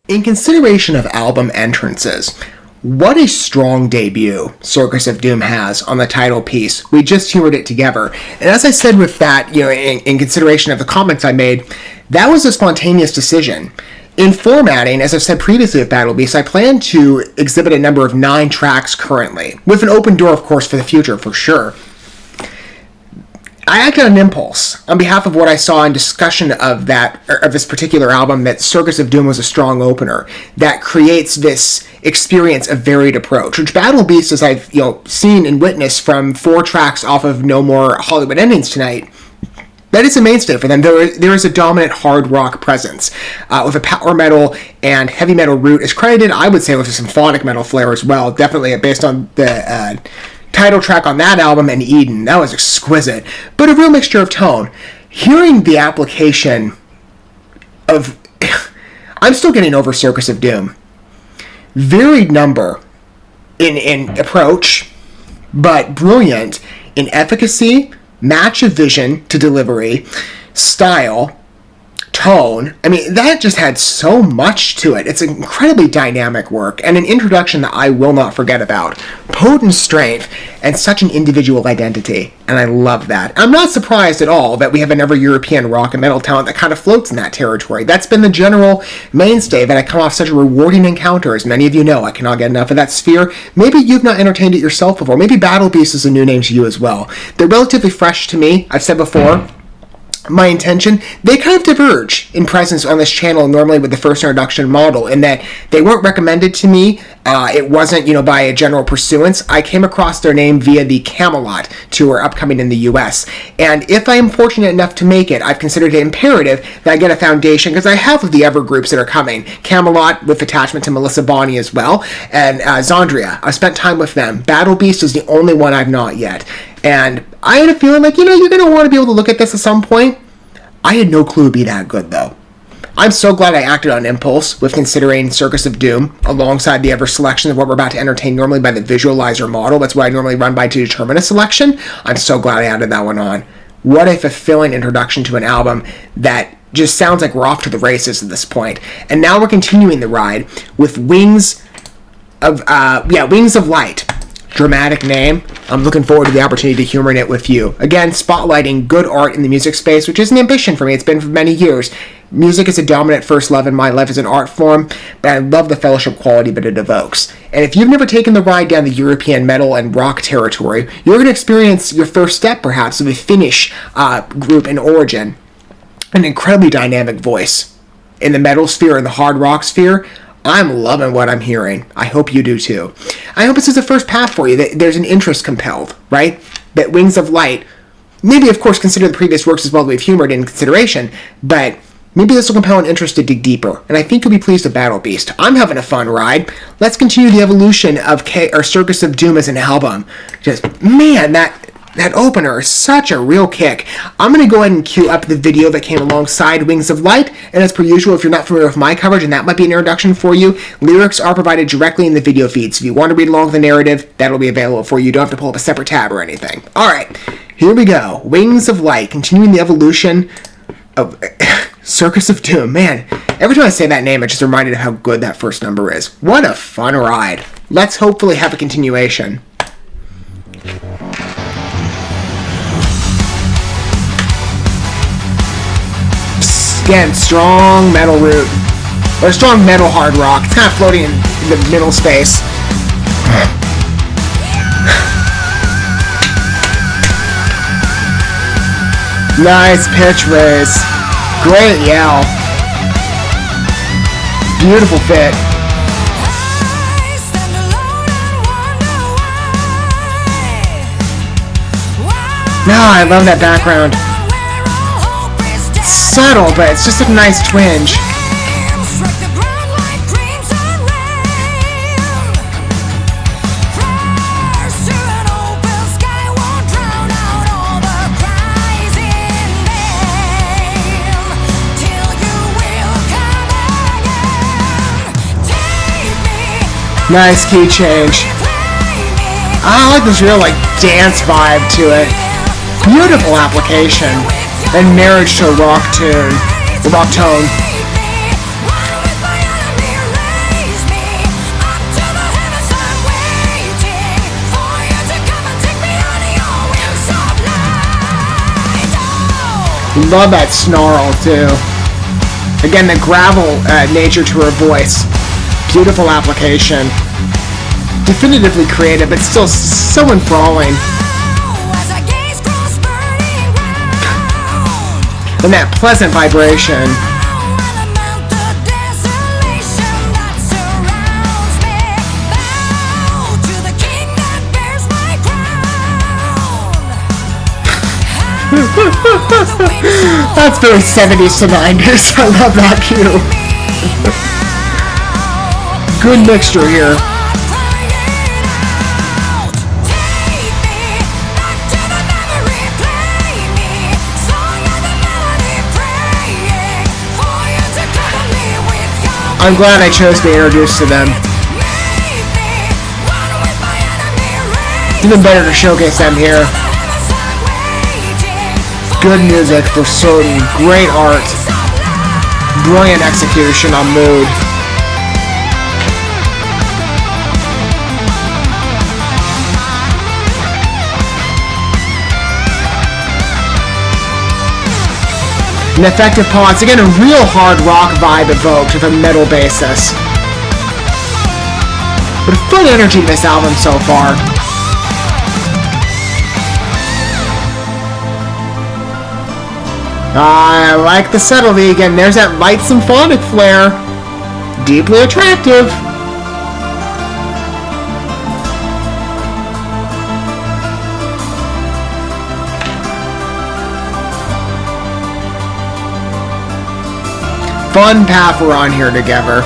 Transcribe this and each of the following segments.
In consideration of album entrances, what a strong debut Circus of Doom has on the title piece. We just humored it together. And as I said with that, in consideration of the comments I made, that was a spontaneous decision. In formatting, as I've said previously with Battle Beast, I plan to exhibit a number of 9 tracks currently, with an open door, of course, for the future, for sure. I acted on impulse on behalf of what I saw in discussion of this particular album, that Circus of Doom was a strong opener that creates this experience of varied approach, which Battle Beast, as I've seen and witnessed from 4 tracks off of No More Hollywood Endings tonight, that is a mainstay for them. There is a dominant hard rock presence with a power metal and heavy metal root is credited, I would say, with a symphonic metal flair as well, definitely based on the title track on that album and Eden. That was exquisite, but a real mixture of tone. Hearing the application of I'm still getting over Circus of Doom. Varied number in approach, but brilliant in efficacy, match of vision to delivery, style, tone. I mean, that just had so much to it. It's incredibly dynamic work and an introduction that I will not forget about. Potent strength and such an individual identity, and I love that. I'm not surprised at all that we have another European rock and metal talent that kind of floats in that territory. That's been the general mainstay that I come off such a rewarding encounter. As many of you know, I cannot get enough of that sphere. Maybe you've not entertained it yourself before. Maybe Battle Beast is a new name to you as well. They're relatively fresh to me. I've said before, my intention, they kind of diverge in presence on this channel normally with the first introduction model, in that they weren't recommended to me. It wasn't, by a general pursuance. I came across their name via the Camelot tour upcoming in the US. And if I am fortunate enough to make it, I've considered it imperative that I get a foundation, because I have the other groups that are coming. Camelot with attachment to Melissa Bonney as well, and Zondria. I've spent time with them. Battle Beast is the only one I've not yet. And I had a feeling like, you're going to want to be able to look at this at some point. I had no clue it'd be that good, though. I'm so glad I acted on impulse with considering Circus of Doom alongside the other selection of what we're about to entertain normally by the visualizer model. That's what I normally run by to determine a selection. I'm so glad I added that one on. What a fulfilling introduction to an album that just sounds like we're off to the races at this point. And now we're continuing the ride with Wings of Light. Dramatic name. I'm looking forward to the opportunity to humor it with you. Again, spotlighting good art in the music space, which is an ambition for me. It's been for many years. Music is a dominant first love in my life as an art form, but I love the fellowship quality that it evokes. And if you've never taken the ride down the European metal and rock territory, you're going to experience your first step, perhaps, of a Finnish group in origin. An incredibly dynamic voice. In the metal sphere and the hard rock sphere, I'm loving what I'm hearing. I hope you do too. I hope this is the first path for you, that there's an interest compelled, right? That Wings of Light, maybe of course consider the previous works as well that we've humored in consideration, but maybe this will compel an interest to dig deeper, and I think you'll be pleased with Battle Beast. I'm having a fun ride. Let's continue the evolution of Circus of Doom as an album. Just, man, that opener is such a real kick. I'm going to go ahead and cue up the video that came alongside Wings of Light, and as per usual, if you're not familiar with my coverage, and that might be an introduction for you, lyrics are provided directly in the video feed, so if you want to read along with the narrative, that'll be available for you. You don't have to pull up a separate tab or anything. Alright, here we go. Wings of Light, continuing the evolution of Circus of Doom. Man, every time I say that name, I'm just reminded of how good that first number is. What a fun ride. Let's hopefully have a continuation. Again, strong metal root, or strong metal hard rock. It's kind of floating in the middle space. Nice pitch raise. Great yell. Beautiful fit. I love that background. Subtle, but it's just a nice twinge. Nice key change. I like this real dance vibe to it. Beautiful application and marriage to a rock tune. rock tone. Love that snarl too. Again, the gravel nature to her voice. Beautiful application. Definitively creative, but still so enthralling. And that pleasant vibration. That's very 70s to 90s. I love that cue. Good mixture here. I'm glad I chose to be introduced to them. Even better to showcase them here. Good music for certain, great art, brilliant execution on mood. An effective pause, again a real hard rock vibe evoked with a metal basis. But a fun energy to this album so far. I like the subtlety again. There's that light symphonic flair. Deeply attractive. Fun path we're on here together.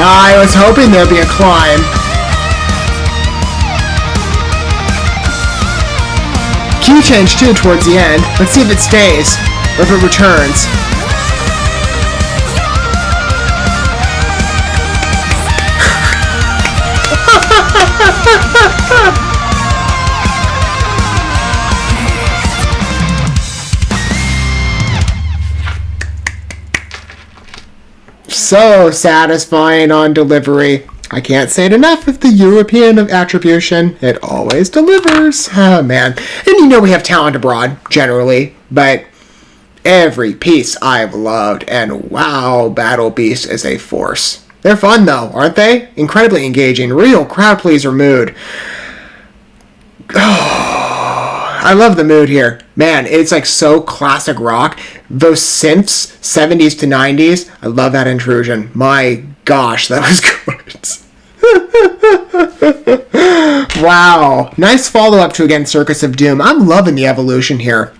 I was hoping there'd be a climb. Key change too towards the end. Let's see if it stays or if it returns. So satisfying on delivery. I can't say it enough with the European of attribution. It always delivers. Oh, man. And you know we have talent abroad, generally, but every piece I've loved, and wow, Battle Beast is a force. They're fun, though, aren't they? Incredibly engaging. Real crowd pleaser mood. Oh, I love the mood here. Man, it's like so classic rock. Those synths, 70s to 90s, I love that intrusion. My gosh, that was good. Wow. Nice follow-up to, again, Circus of Doom. I'm loving the evolution here.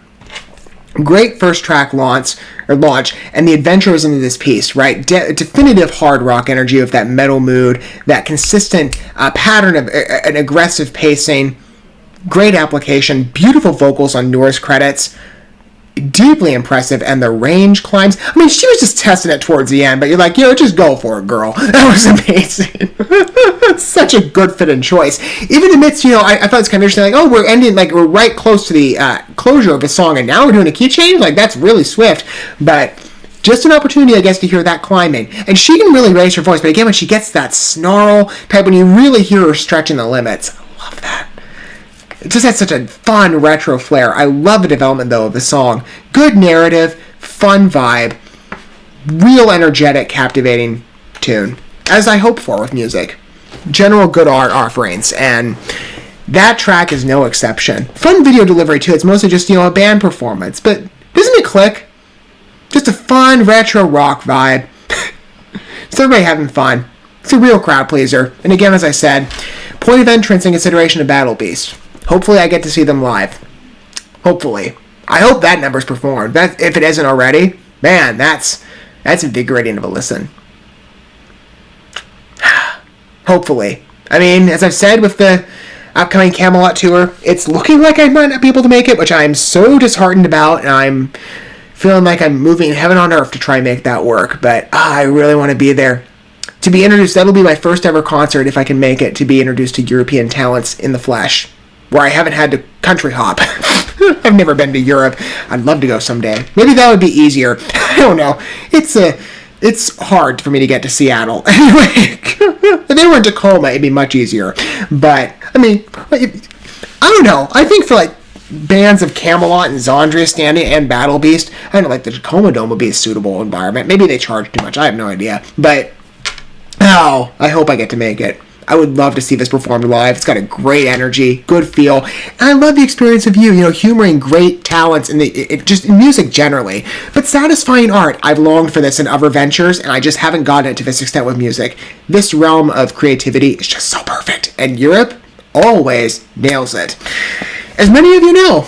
Great first track launch, and the adventurism of this piece, right? Definitive hard rock energy of that metal mood, that consistent pattern of an aggressive pacing, great application, beautiful vocals on Noor's credits, deeply impressive, and the range climbs. I mean, she was just testing it towards the end, but you're like, just go for it, girl. That was amazing. Such a good fit and choice. Even amidst, I thought it's kind of interesting, like, we're ending, like, we're right close to the closure of a song, and now we're doing a key change? Like, that's really swift, but just an opportunity, I guess, to hear that climbing. And she can really raise her voice, but again, when she gets that snarl type, when you really hear her stretching the limits, I love that. It just had such a fun retro flair. I love the development, though, of the song. Good narrative, fun vibe, real energetic, captivating tune, as I hope for with music. General good art offerings, and that track is no exception. Fun video delivery, too. It's mostly just, a band performance, but doesn't it click? Just a fun retro rock vibe. It's everybody having fun. It's a real crowd pleaser. And again, as I said, point of entrance in consideration of Battle Beast. Hopefully I get to see them live. Hopefully. I hope that number's performed. If it isn't already, man, that's invigorating of a listen. Hopefully. I mean, as I've said with the upcoming Camelot tour, it's looking like I might not be able to make it, which I'm so disheartened about, and I'm feeling like I'm moving heaven on earth to try and make that work. But I really want to be there. To be introduced, that'll be my first ever concert, if I can make it, to be introduced to European talents in the flesh, where I haven't had to country hop. I've never been to Europe. I'd love to go someday. Maybe that would be easier. I don't know. It's hard for me to get to Seattle. Anyway, if they were in Tacoma, it'd be much easier. But, I mean, I don't know. I think for, like, bands of Camelot and Zandria standing and Battle Beast, I don't know, like, the Tacoma Dome would be a suitable environment. Maybe they charge too much. I have no idea. But, I hope I get to make it. I would love to see this performed live. It's got a great energy, good feel, and I love the experience of you humoring great talents in just in music generally. But satisfying art, I've longed for this in other ventures, and I just haven't gotten it to this extent with music. This realm of creativity is just so perfect, and Europe always nails it. As many of you know,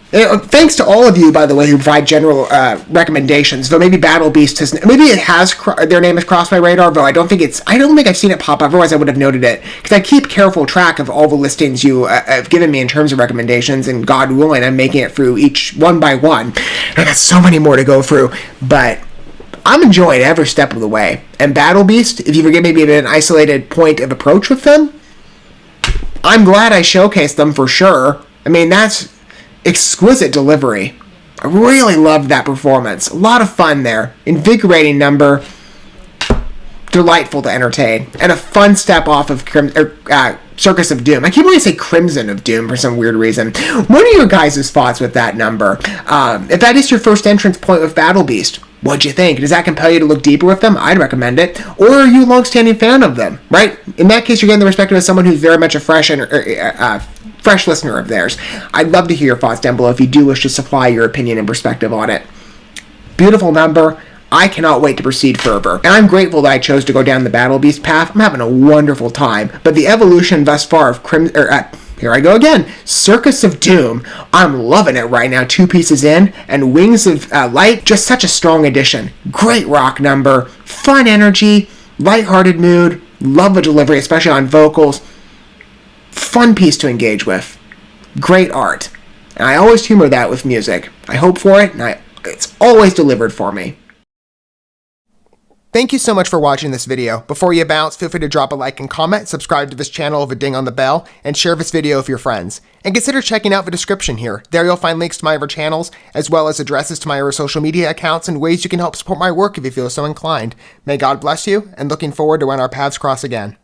thanks to all of you, by the way, who provide general recommendations. Though maybe Battle Beast has, their name has crossed my radar. Though I don't think I've seen it pop up. Otherwise, I would have noted it, because I keep careful track of all the listings you have given me in terms of recommendations. And God willing, I'm making it through each one by one. And I got so many more to go through, but I'm enjoying every step of the way. And Battle Beast, if you forget maybe an isolated point of approach with them, I'm glad I showcased them for sure. I mean, that's exquisite delivery. I really loved that performance. A lot of fun there. Invigorating number. Delightful to entertain. And a fun step off of Circus of Doom. I keep wanting to say Crimson of Doom for some weird reason. What are your guys' thoughts with that number? If that is your first entrance point with Battle Beast, what'd you think? Does that compel you to look deeper with them? I'd recommend it. Or are you a long-standing fan of them, right? In that case, you're getting the perspective of someone who's very much a fresh listener of theirs. I'd love to hear your thoughts down below if you do wish to supply your opinion and perspective on it. Beautiful number. I cannot wait to proceed further. And I'm grateful that I chose to go down the Battle Beast path. I'm having a wonderful time. But the evolution thus far of here I go again. Circus of Doom. I'm loving it right now. 2 pieces in. And Wings of Light, just such a strong addition. Great rock number. Fun energy. Lighthearted mood. Love the delivery, especially on vocals. Fun piece to engage with. Great art. And I always humor that with music. I hope for it, and it's always delivered for me. Thank you so much for watching this video. Before you bounce, feel free to drop a like and comment, subscribe to this channel with a ding on the bell, and share this video with your friends. And consider checking out the description here. There you'll find links to my other channels, as well as addresses to my other social media accounts and ways you can help support my work if you feel so inclined. May God bless you, and looking forward to when our paths cross again.